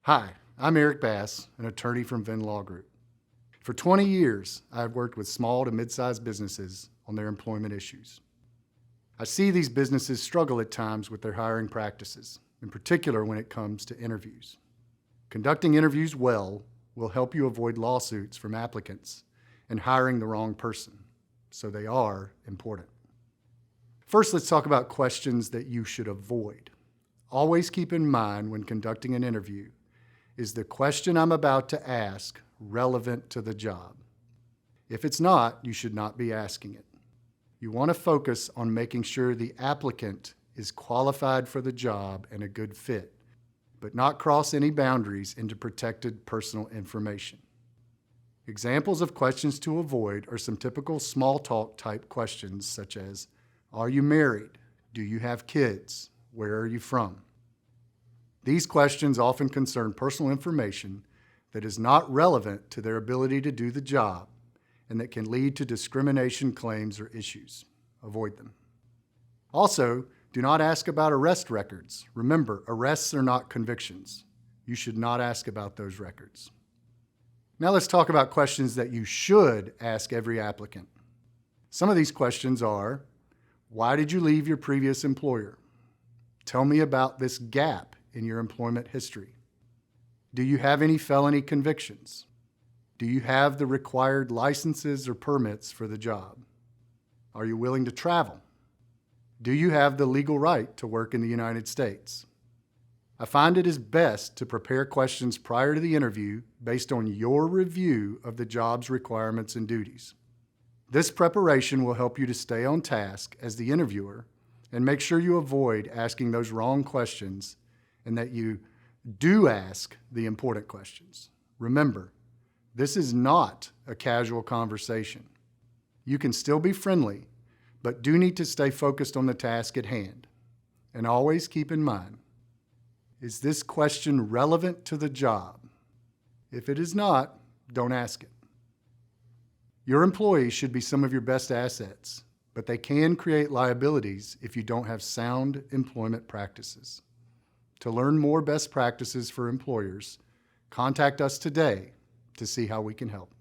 Hi, I'm Eric Bass, an attorney from Venn Law Group. For 20 years, I've worked with small to mid-sized businesses on their employment issues. I see these businesses struggle at times with their hiring practices, in particular when it comes to interviews. Conducting interviews well will help you avoid lawsuits from applicants and hiring the wrong person, so they are important. First, let's talk about questions that you should avoid. Always keep in mind when conducting an interview, is the question I'm about to ask relevant to the job? If it's not, you should not be asking it. You want to focus on making sure the applicant is qualified for the job and a good fit, but not cross any boundaries into protected personal information. Examples of questions to avoid are some typical small talk type questions such as, are you married? Do you have kids? Where are you from? These questions often concern personal information that is not relevant to their ability to do the job and that can lead to discrimination claims or issues. Avoid them. Also, do not ask about arrest records. Remember, arrests are not convictions. You should not ask about those records. Now let's talk about questions that you should ask every applicant. Some of these questions are, why did you leave your previous employer? Tell me about this gap in your employment history. Do you have any felony convictions? Do you have the required licenses or permits for the job? Are you willing to travel? Do you have the legal right to work in the United States? I find it is best to prepare questions prior to the interview based on your review of the job's requirements and duties. This preparation will help you to stay on task as the interviewer and make sure you avoid asking those wrong questions and that you do ask the important questions. Remember, this is not a casual conversation. You can still be friendly, but do need to stay focused on the task at hand. And always keep in mind, is this question relevant to the job? If it is not, don't ask it. Your employees should be some of your best assets, but they can create liabilities if you don't have sound employment practices. To learn more best practices for employers, contact us today to see how we can help.